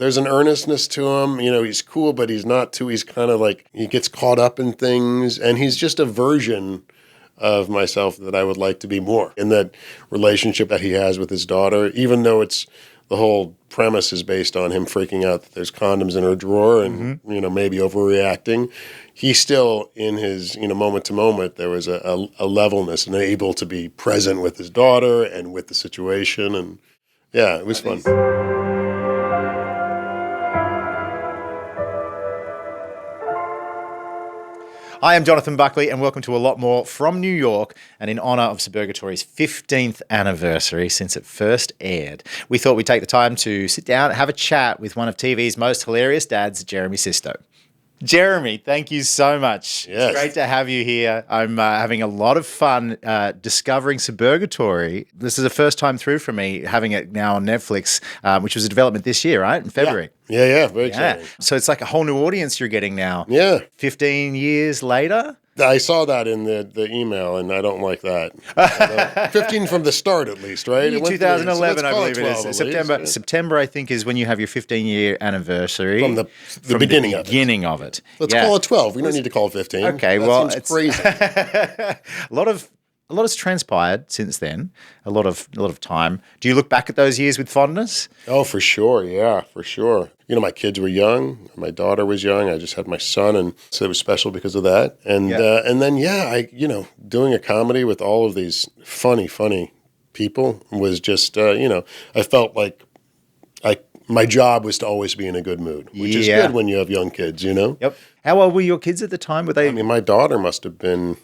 There's an earnestness to him. He's cool, but he's not too. He's kind of like, he gets caught up in things, and he's just a version of myself that I would like to be more. In that relationship that he has with his daughter, even though the whole premise is based on him freaking out that there's condoms in her drawer and, maybe overreacting, he still, in his, moment to moment, there was a levelness and able to be present with his daughter and with the situation. And yeah, it was fun. I am Jonathon Buckley, and welcome to A Lot More from New York. And in honour of Suburgatory's 15th anniversary since it first aired, we thought we'd take the time to sit down and have a chat with one of TV's most hilarious dads, Jeremy Sisto. Jeremy, thank you so much. Yes. It's great to have you here. I'm having a lot of fun discovering Suburgatory. This is the first time through for me, having it now on Netflix, which was a development this year, right? In February. Yeah, very exciting. So it's like a whole new audience you're getting now. Yeah. 15 years later? I saw that in the email, and I don't like that. 15 from the start, at least, right? 2011, I believe it is. September. September, I think, is when you have your 15year anniversary. From the beginning of it. Let's call it 12. We don't need to call it 15. Okay, that seems crazy. A lot has transpired since then. A lot of time. Do you look back at those years with fondness? Oh, for sure. Yeah, for sure. My kids were young. My daughter was young. I just had my son, and so it was special because of that. And then, doing a comedy with all of these funny people was just, I felt like my job was to always be in a good mood, which is good when you have young kids, Yep. How old were your kids at the time? Were they? My daughter must have been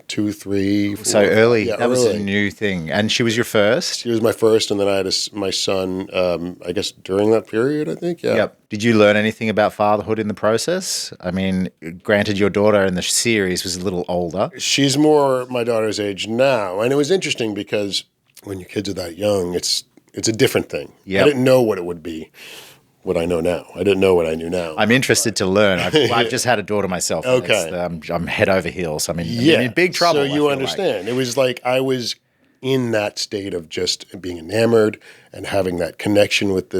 2, 3, 4. So early. Yeah, that was a new thing. And she was your first? She was my first, and then I had my son, I guess, during that period, I think, yeah. Yep. Did you learn anything about fatherhood in the process? I mean, granted, your daughter in the series was a little older. She's more my daughter's age now, and it was interesting because when your kids are that young, it's a different thing. Yep. I didn't know what it would be. What I know now. I didn't know what I knew now. I'm interested to learn. I've just had a daughter myself. Okay. I'm head over heels. I'm in big trouble. So you understand. It was like I was in that state of just being enamored and having that connection with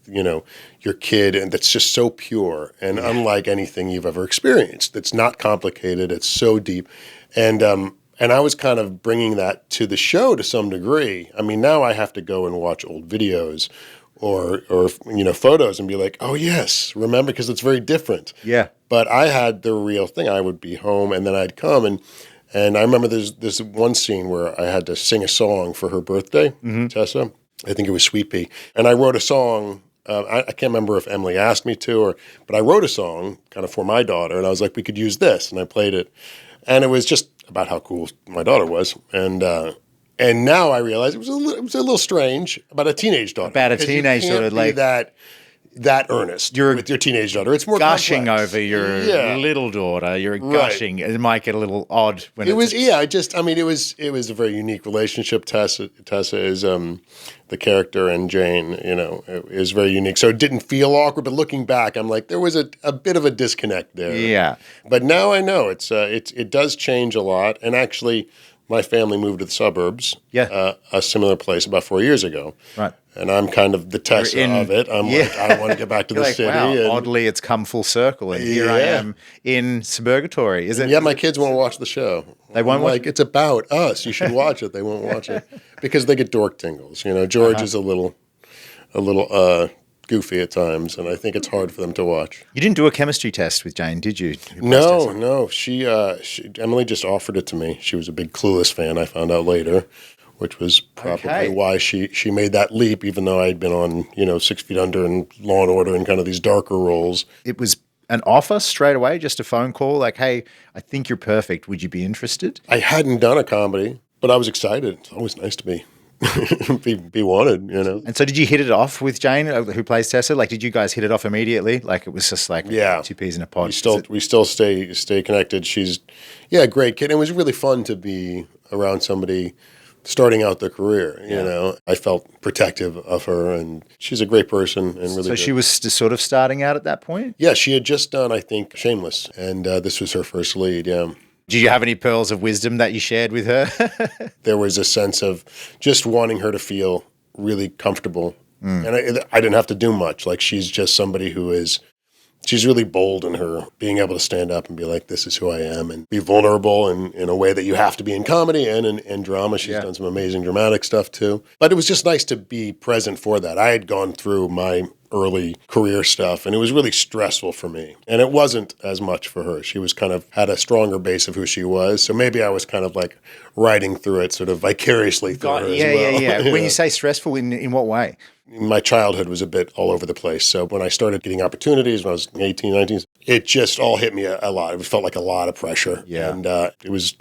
your kid, and that's just so pure and unlike anything you've ever experienced. It's not complicated. It's so deep. And I was kind of bringing that to the show to some degree. I mean, now I have to go and watch old videos or photos and be like, oh, yes, remember, because it's very different. Yeah. But I had the real thing. I would be home, and then I'd come, and I remember there's one scene where I had to sing a song for her birthday, Tessa. I think it was Sweet Pea. And I wrote a song. I can't remember if Emily asked me to, but I wrote a song kind of for my daughter, and I was like, we could use this, and I played it. And it was just about how cool my daughter was. And now I realize it was a little strange about a teenage daughter. About a teenage daughter, like that earnest with your teenage daughter. It's more gushing complex. Over your little daughter. You're gushing. It might get a little odd when it was. It was a very unique relationship. Tessa is the character, and Jane, is very unique. So it didn't feel awkward. But looking back, I'm like, there was a bit of a disconnect there. Yeah. But now I know it does change a lot, and actually. My family moved to the suburbs, a similar place about 4 years ago. Right. And I'm kind of the Tessa of it. I'm like, I want to get back to the city. Wow, oddly, it's come full circle. And here I am in Suburgatory. Is it? Yeah, my kids won't watch the show. They won't watch it? It's about us. You should watch it. They won't watch it because they get dork tingles. George is a little goofy at times, and I think it's hard for them to watch. You didn't do a chemistry test with Jane, did you? No. She Emily just offered it to me. She was a big Clueless fan, I found out later, which was probably why she made that leap, even though I'd been on, 6 Feet Under and Law and Order and kind of these darker roles. It was an offer straight away, just a phone call, like, hey, I think you're perfect. Would you be interested? I hadn't done a comedy, but I was excited. It's always nice to be wanted, And so did you hit it off with Jane, who plays Tessa? Like, did you guys hit it off immediately? Like, it was just like two peas in a pod? We still stay connected. She's, a great kid. It was really fun to be around somebody starting out their career, I felt protective of her, and she's a great person. And really. So she was sort of starting out at that point? Yeah, she had just done, I think, Shameless, and this was her first lead, Did you have any pearls of wisdom that you shared with her? There was a sense of just wanting her to feel really comfortable And I didn't have to do much. Like, she's just somebody she's really bold in her being able to stand up and be like, this is who I am, and be vulnerable in a way that you have to be in comedy and in drama. She's done some amazing dramatic stuff too. But it was just nice to be present for that. I had gone through my early career stuff, and it was really stressful for me. And it wasn't as much for her. She was kind of had a stronger base of who she was. So maybe I was kind of like riding through it sort of vicariously through her as well. Yeah. When you say stressful, in what way? My childhood was a bit all over the place. So when I started getting opportunities when I was 18, 19, it just all hit me a lot. It felt like a lot of pressure. Yeah. And it was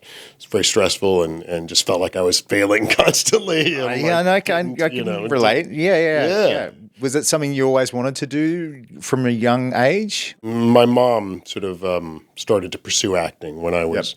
very stressful and just felt like I was failing constantly. I can relate. Yeah. Was it something you always wanted to do from a young age? My mom sort of started to pursue acting when I was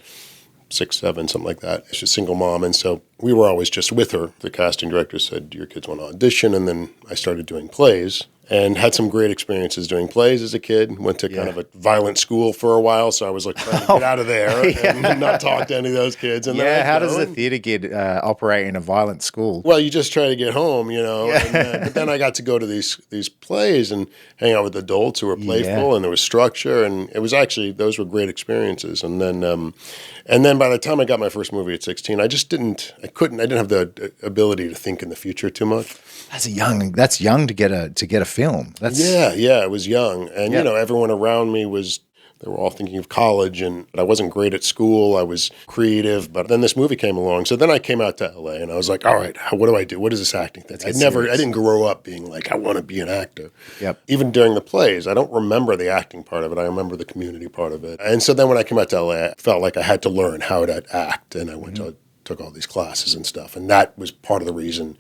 6, 7, something like that. She's a single mom, and so we were always just with her. The casting director said, your kids want to audition, and then I started doing plays and had some great experiences doing plays as a kid. Went to kind of a violent school for a while, so I was like trying to get out of there and not talk to any of those kids. And then how does a theater kid operate in a violent school? Well, you just try to get home, but then I got to go to these plays and hang out with adults who were playful, and there was structure, and it was actually, those were great experiences. And then by the time I got my first movie at 16, I didn't have the ability to think in the future too much. That's young to get a film. I was young, and everyone around me they were all thinking of college, and I wasn't great at school. I was creative, but then this movie came along. So then I came out to LA, and I was like, all right, what do I do? What is this acting thing? I didn't grow up being like, I want to be an actor. Yep. Even during the plays, I don't remember the acting part of it. I remember the community part of it. And so then when I came out to LA, I felt like I had to learn how to act, and I took all these classes and stuff. And that was part of the reason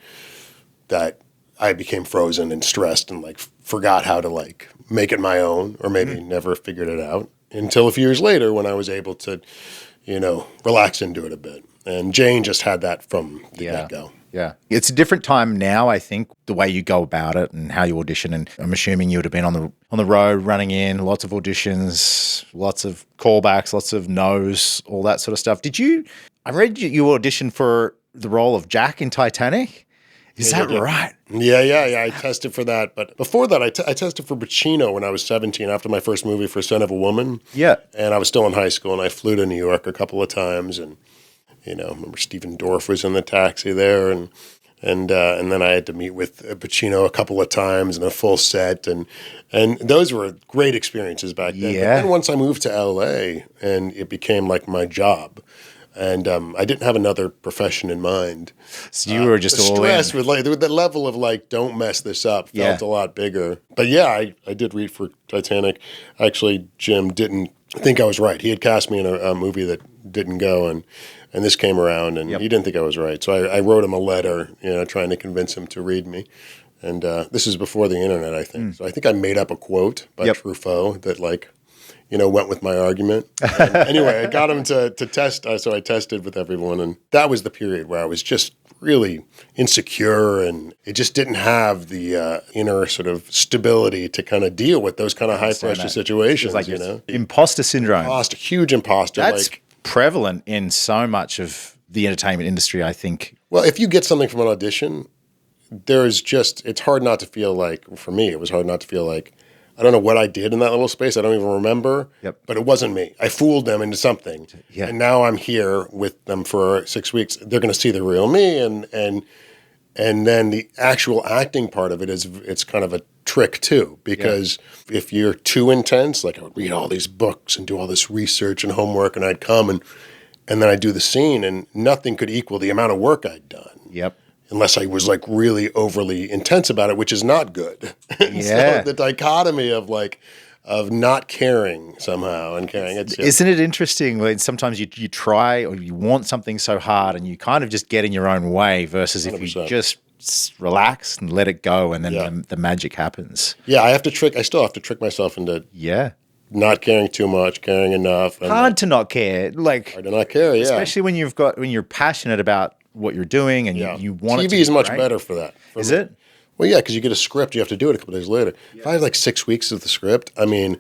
that I became frozen and stressed and like forgot how to like make it my own, or maybe never figured it out until a few years later when I was able to, relax into it a bit. And Jane just had that from the get-go. Yeah. It's a different time now, I think, the way you go about it and how you audition. And I'm assuming you would have been on the road running in, lots of auditions, lots of callbacks, lots of no's, all that sort of stuff. I read you auditioned for the role of Jack in Titanic. Is that right? Yeah. I tested for that. But before that, I tested for Pacino when I was 17 after my first movie for Son of a Woman. Yeah. And I was still in high school, and I flew to New York a couple of times. And, I remember Stephen Dorff was in the taxi there. And then I had to meet with Pacino a couple of times in a full set. And those were great experiences back then. Yeah. But then once I moved to LA, and it became like my job. And I didn't have another profession in mind. So you were just all stress in. with the level of like, don't mess this up felt a lot bigger. But I did read for Titanic. Actually, Jim didn't think I was right. He had cast me in a movie that didn't go, and this came around, and he didn't think I was right. So I wrote him a letter, trying to convince him to read me. And this is before the internet, I think. So I think I made up a quote by Truffaut that like, went with my argument. And anyway, I got him to test. So I tested with everyone. And that was the period where I was just really insecure, and it just didn't have the inner sort of stability to kind of deal with those kind of high pressure situations, like imposter syndrome. Huge imposter. That's prevalent in so much of the entertainment industry, I think. Well, if you get something from an audition, it's hard not to feel like, for me, it was hard not to feel like, I don't know what I did in that little space. I don't even remember. Yep. But it wasn't me. I fooled them into something. Yeah. And now I'm here with them for 6 weeks. They're going to see the real me. And then the actual acting part of it it's kind of a trick too. Because if you're too intense, like I would read all these books and do all this research and homework, and I'd come and then I'd do the scene, and nothing could equal the amount of work I'd done. Yep. Unless I was like really overly intense about it, which is not good. So the dichotomy of not caring somehow and caring. Isn't it interesting when sometimes you try or you want something so hard and you kind of just get in your own way versus 100%. If you just relax and let it go, and then the magic happens. Yeah, I still have to trick myself into not caring too much, caring enough. And hard to not care. Hard to not care, especially when you're passionate about what you're doing and you want it to be TV is much great. better for that. Is it? Well, yeah, because you get a script, you have to do it a couple days later. If I have like 6 weeks of the script, I mean,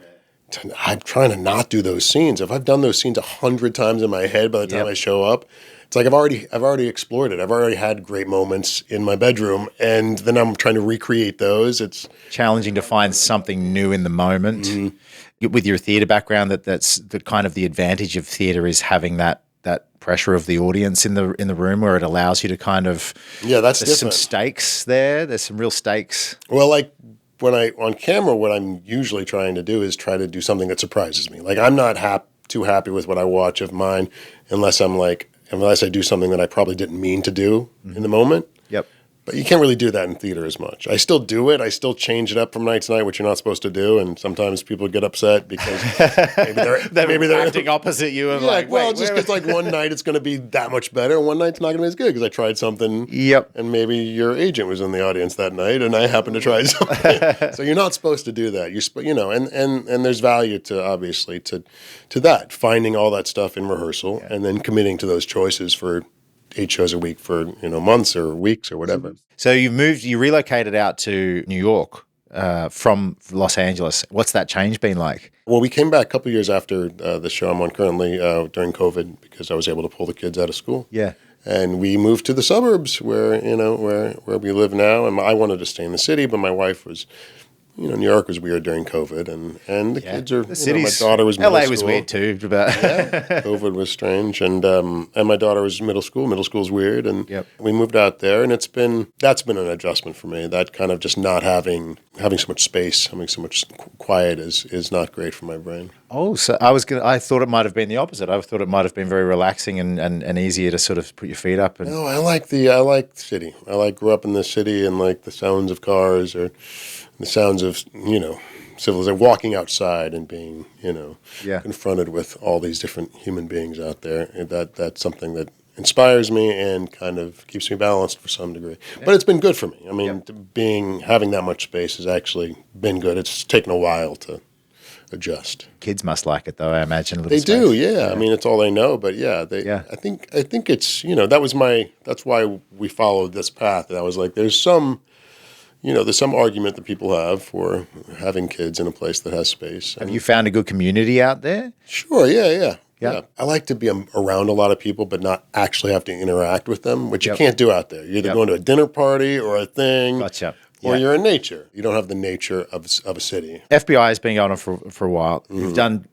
I'm trying to not do those scenes. If I've done those scenes 100 times in my head by the time I show up, it's like I've already explored it. I've already had great moments in my bedroom, and then I'm trying to recreate those. It's challenging to find something new in the moment. With your theatre background, that's the kind of the advantage of theatre is having that pressure of the audience in the room, where it allows you to kind of that's there's some different. stakes there. There's some real stakes. Well, like when on camera, what I'm usually trying to do is try to do something that surprises me. Like I'm not too happy with what I watch of mine unless I do something that I probably didn't mean to do in the moment. Yep. But you can't really do that in theater as much. I still do it. I still change it up from night to night, which you're not supposed to do. And sometimes people get upset because maybe they're acting opposite you. And just because like one night it's going to be that much better, and one night's not going to be as good because I tried something. Yep. And maybe your agent was in the audience that night, and I happened to try something. So you're not supposed to do that. And there's value to obviously to that, finding all that stuff in rehearsal and then committing to those choices for 8 shows a week for months or weeks or whatever. So you relocated out to New York from Los Angeles. What's that change been like? Well, we came back a couple of years after the show I'm on currently during COVID because I was able to pull the kids out of school. Yeah. And we moved to the suburbs where we live now. And I wanted to stay in the city, but my wife was, New York was weird during COVID, and the kids are. My daughter was middle LA school. was weird too, but COVID was strange, and my daughter was middle school. Middle school's weird, and we moved out there, and that's been an adjustment for me. That kind of just not having so much space, having so much quiet is not great for my brain. Oh, so I thought it might have been the opposite. I thought it might have been very relaxing and easier to sort of put your feet up. No, I like the city. Grew up in the city and like the sounds of cars or the sounds of, civilization, walking outside and being, confronted with all these different human beings out there. That's something that inspires me and kind of keeps me balanced for some degree. Yeah. But it's been good for me. I mean, having that much space has actually been good. It's taken a while to adjust. Kids must like it though, I imagine. They do, yeah. I mean, it's all they know, but I think it's, that's why we followed this path. And I was like, there's some argument that people have for having kids in a place that has space. Have you found a good community out there? Sure, yeah. I like to be around a lot of people, but not actually have to interact with them, which you can't do out there. You're either going to a dinner party or a thing. Gotcha. Or you're in nature. You don't have the nature of a city. FBI has been going on for a while. Mm-hmm. You've done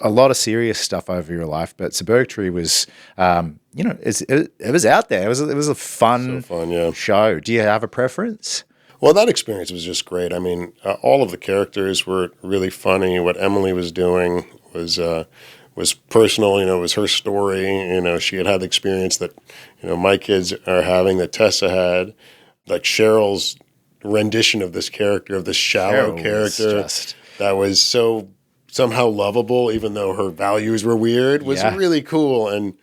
a lot of serious stuff over your life, but Suburgatory was, it was out there. It was a fun show. Do you have a preference? Well, that experience was just great. I mean, all of the characters were really funny. What Emily was doing was personal. It was her story. She had the experience that my kids are having, that Tessa had. Like Cheryl's rendition of this character, of this shallow character that was so somehow lovable, even though her values were weird, was really cool. And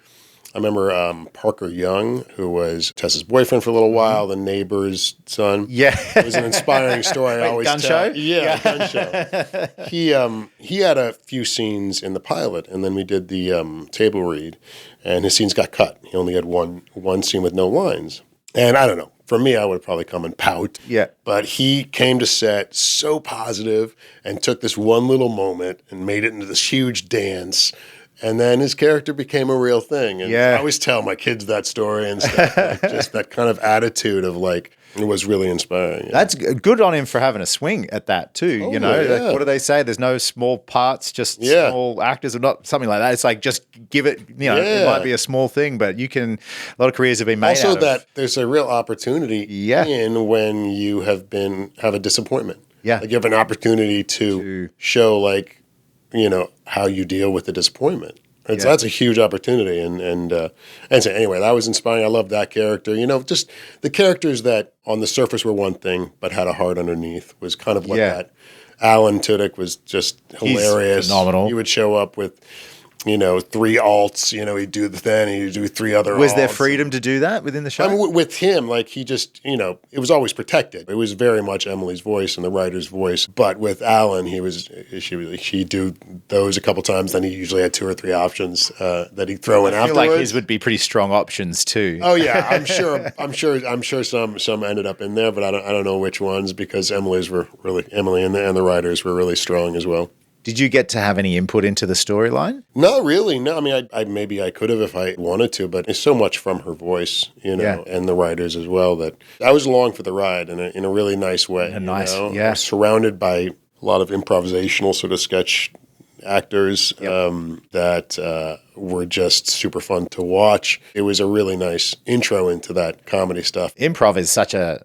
I remember Parker Young, who was Tessa's boyfriend for a little while, the neighbor's son. Yeah. It was an inspiring story. I always gun tell. show? Yeah, gun show. He had a few scenes in the pilot, and then we did the table read, and his scenes got cut. He only had one scene with no lines. And I don't know. For me, I would probably come and pout. Yeah. But he came to set so positive and took this one little moment and made it into this huge dance. And then his character became a real thing. And I always tell my kids that story and stuff. Just that kind of attitude of like, it was really inspiring. Yeah. That's good on him for having a swing at that too. Like, what do they say? There's no small parts, just small actors, or not something like that. It's like, just give it, it might be a small thing, but a lot of careers have been made also out of. Also that there's a real opportunity in when you have a disappointment. Yeah. Like you have an opportunity to show like, how you deal with the disappointment. So that's a huge opportunity. And so anyway, that was inspiring. I love that character. Just the characters that on the surface were one thing, but had a heart underneath was kind of what that. Alan Tudyk was just hilarious. He's phenomenal. He would show up with, 3 alts, he'd do the thing, he'd do 3 other alts. Was there freedom to do that within the show? I mean, with him, like he just, it was always protected. It was very much Emily's voice and the writer's voice. But with Alan, she'd do those a couple times, then he usually had 2 or 3 options that he'd throw in afterwards. I feel like his would be pretty strong options too. Oh yeah, I'm sure some ended up in there, but I don't know which ones, because Emily and the writers were really strong as well. Did you get to have any input into the storyline? Not really. No, I mean, I maybe I could have if I wanted to, but it's so much from her voice, and the writers as well, that I was along for the ride in a really nice way. I was surrounded by a lot of improvisational sort of sketch actors that were just super fun to watch. It was a really nice intro into that comedy stuff. Improv is such a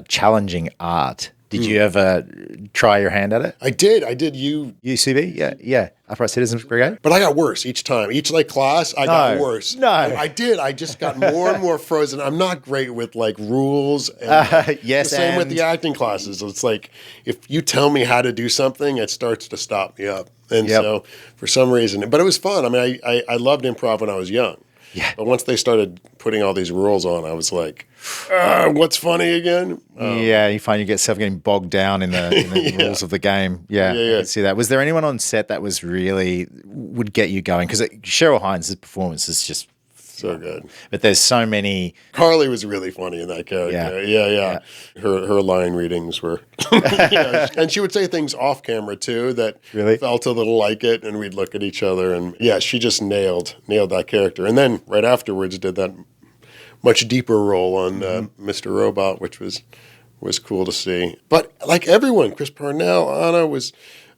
challenging art. Did you ever try your hand at it? I did. UCB? Yeah. Upright Citizens Brigade? But I got worse each time. Each class, I got worse. No. I did. I just got more and more frozen. I'm not great with rules. And yes, the same with the acting classes. It's like, if you tell me how to do something, it starts to stop me up. And so for some reason, but it was fun. I mean, I loved improv when I was young. Yeah. But once they started putting all these rules on, I was like, what's funny again? You find you get yourself getting bogged down in the rules of the game. Yeah, I can see that. Was there anyone on set that was really would get you going? Because Cheryl Hines' performance is just so good. But there's so many. Carly was really funny in that character. Yeah. Her line readings were, and she would say things off camera too that really felt a little like it, and we'd look at each other, and she just nailed that character. And then right afterwards did that much deeper role on Mr. Robot, which was cool to see. But like everyone, Chris Parnell, Anna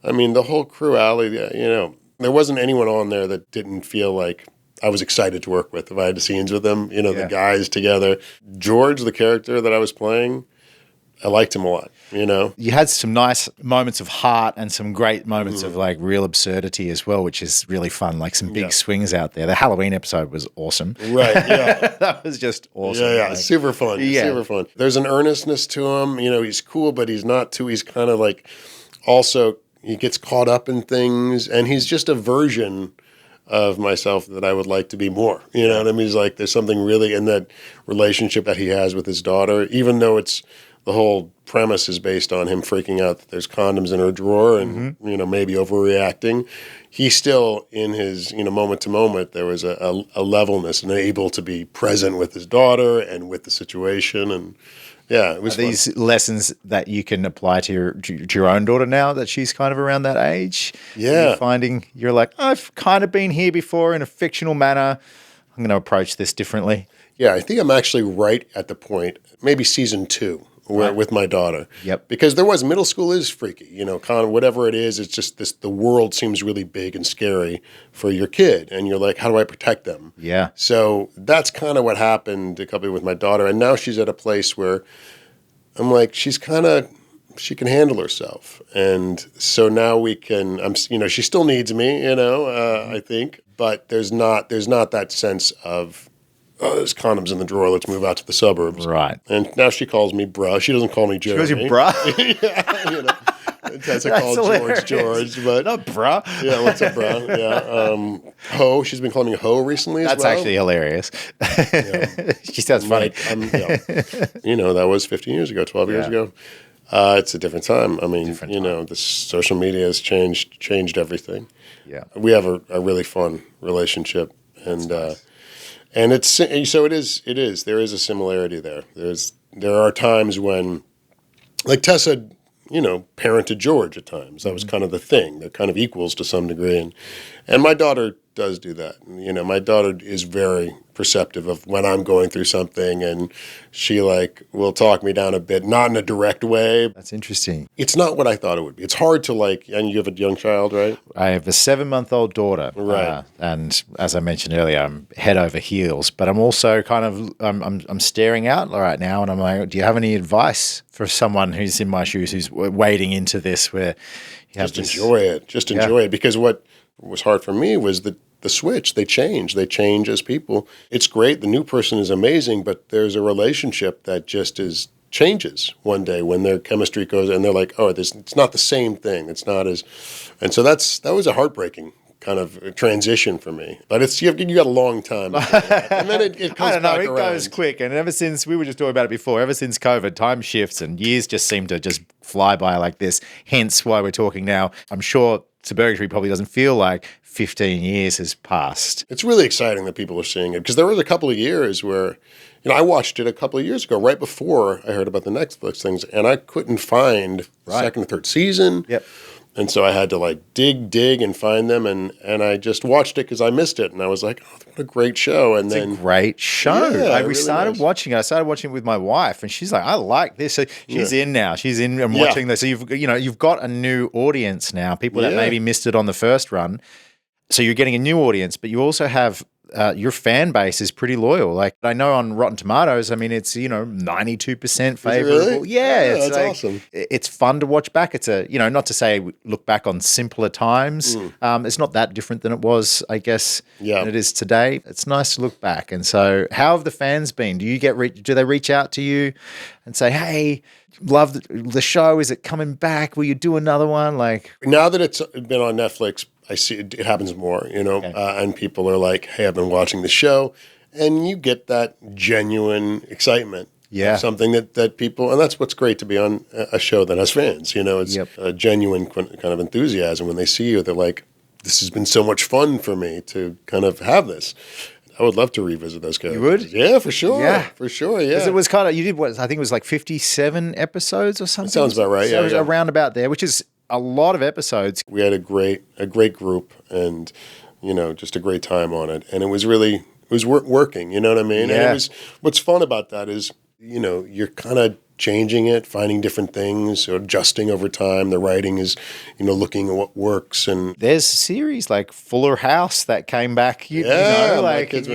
the whole crew, Allie, there wasn't anyone on there that didn't feel like I was excited to work with if I had the scenes with them, the guys together. George, the character that I was playing, I liked him a lot, You had some nice moments of heart and some great moments of real absurdity as well, which is really fun, like some big swings out there. The Halloween episode was awesome. Right, yeah. That was just awesome. Yeah, super fun. Yeah. Super fun. There's an earnestness to him. He's cool, but he's not too, he's kind of also, he gets caught up in things, and he's just a version of myself that I would like to be more. You know what I mean? He's there's something really in that relationship that he has with his daughter, even though the whole premise is based on him freaking out that there's condoms in her drawer and, maybe overreacting. He still, in his, moment to moment, there was a levelness and able to be present with his daughter and with the situation. And it was fun. These lessons that you can apply to your own daughter now that she's kind of around that age. Yeah. You're finding you're like, I've kind of been here before in a fictional manner. I'm going to approach this differently. Yeah, I think I'm actually right at the point, maybe season 2. With my daughter. Yep. Because middle school is freaky, kind of whatever it is, it's just the world seems really big and scary for your kid. And you're like, how do I protect them? Yeah. So that's kind of what happened a couple with my daughter. And now she's at a place where I'm like, she can handle herself. And so now she still needs me, I think, but there's not that sense of, there's condoms in the drawer. Let's move out to the suburbs. Right. And now she calls me bruh. She doesn't call me Jeremy. She calls you bruh? Yeah, Tessa calls George, but not bruh. Yeah, what's up, bruh? Yeah. Ho. She's been calling me ho recently. That's actually hilarious. Yeah. She sounds funny. That was 15 years ago, 12 years ago. It's a different time. I mean, the social media has changed everything. Yeah. We have a really fun relationship, and. Nice. And it is. There is a similarity there. There are times when, like Tessa, parented George at times. That was kind of the thing. They're kind of equals to some degree. And my daughter does do that. My daughter is very perceptive of when I'm going through something, and she will talk me down a bit, not in a direct way. That's interesting. It's not what I thought it would be. It's hard to and you have a young child, right? I have a 7-month-old daughter. Right. And as I mentioned earlier, I'm head over heels, but I'm also kind of, I'm staring out right now, and I'm like, do you have any advice for someone who's in my shoes, who's wading into this, where you have enjoy it. Just enjoy it. Because what was hard for me was the switch. They change as people. It's great. The new person is amazing, but there's a relationship that just changes one day when their chemistry goes, and they're like, oh, it's not the same thing. It's not as, and so that was a heartbreaking kind of transition for me. But you got a long time. And then it comes I don't know, back it around. goes quick. And ever since, we were just talking about it before, ever since COVID, time shifts and years just seem to just fly by like this. Hence why we're talking now. I'm sure Suburgatory probably doesn't feel like 15 years has passed. It's really exciting that people are seeing it, because there was a couple of years where, I watched it a couple of years ago, right before I heard about the Netflix things, and I couldn't find the second or third season. Yep. And so I had to like dig and find them, and I just watched it because I missed it, and I was like, oh, what a great show! And It's a great show. Yeah, we really started nice. watching it. I started watching it with my wife, and she's like, "I like this." So she's in now. She's in and watching this. So you've got a new audience now. People that maybe missed it on the first run. So you're getting a new audience, but you also have your fan base is pretty loyal. Like I know on Rotten Tomatoes, I mean, it's 92% favorable. Really? Yeah, it's that's like, awesome. It's fun to watch back. It's not to say we look back on simpler times. It's not that different than it was, I guess, than it is today. It's nice to look back. And so, how have the fans been? Do you do they reach out to you and say, "Hey, love the show. Is it coming back? Will you do another one?" Like Now that it's been on Netflix, I see it happens more, and people are like, hey, I've been watching the show, and you get that genuine excitement. Yeah. Something that people, and that's what's great to be on a show that has fans, it's a genuine kind of enthusiasm. When they see you, they're like, this has been so much fun for me to kind of have this. I would love to revisit those characters. You would? Yeah, for sure. Yeah. For sure, yeah. Because it was kind of, you did what, I think it was like 57 episodes or something. Sounds about right, So it was yeah. around about there, which is a lot of episodes. We had a great group, and just a great time on it, and it was working. You know what I mean? Yeah. And it was, what's fun about that is you're kind of changing it, finding different things, or adjusting over time. The writing is looking at what works, and There's a series like Fuller House that came back. my kids were,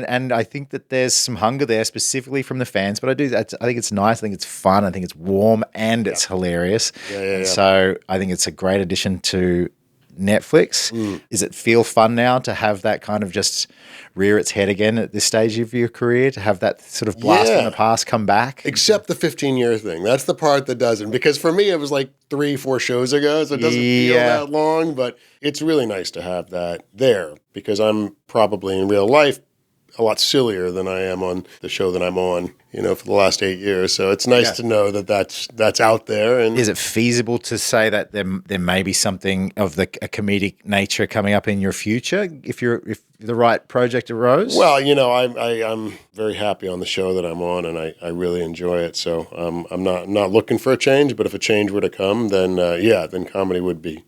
and I think that there's some hunger there specifically from the fans. But I think it's nice. I think it's fun. I think it's warm and it's hilarious. And so I think it's a great addition to Netflix. Does it feel fun now to have that kind of just rear its head again at this stage of your career, to have that sort of blast from the past come back? Except the 15-year thing. That's the part that doesn't. Because for me, it was like 3-4 shows ago, so it doesn't feel that long. But it's really nice to have that there, because I'm probably in real life a lot sillier than I am on the show that I'm on, for the last 8 years. So it's nice to know that that's out there. And is it feasible to say that there may be something of a comedic nature coming up in your future if the right project arose? Well, I'm very happy on the show that I'm on, and I really enjoy it. So I'm not looking for a change, but if a change were to come, then then comedy would be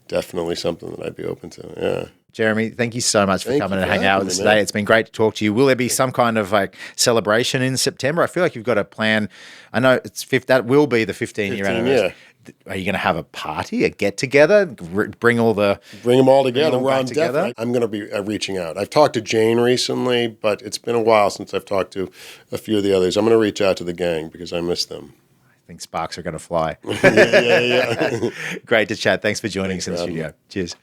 definitely something that I'd be open to. Yeah. Jeremy, thank you so much for coming and hanging out with us today. It's been great to talk to you. Will there be some kind of like celebration in September? I feel like you've got a plan. I know that will be the 15-year anniversary. Are you going to have a party, a get together? Bring them all together. I'm going to be reaching out. I've talked to Jane recently, but it's been a while since I've talked to a few of the others. I'm going to reach out to the gang because I miss them. I think sparks are going to fly. Yeah. Great to chat. Thanks for joining us in the studio. Cheers.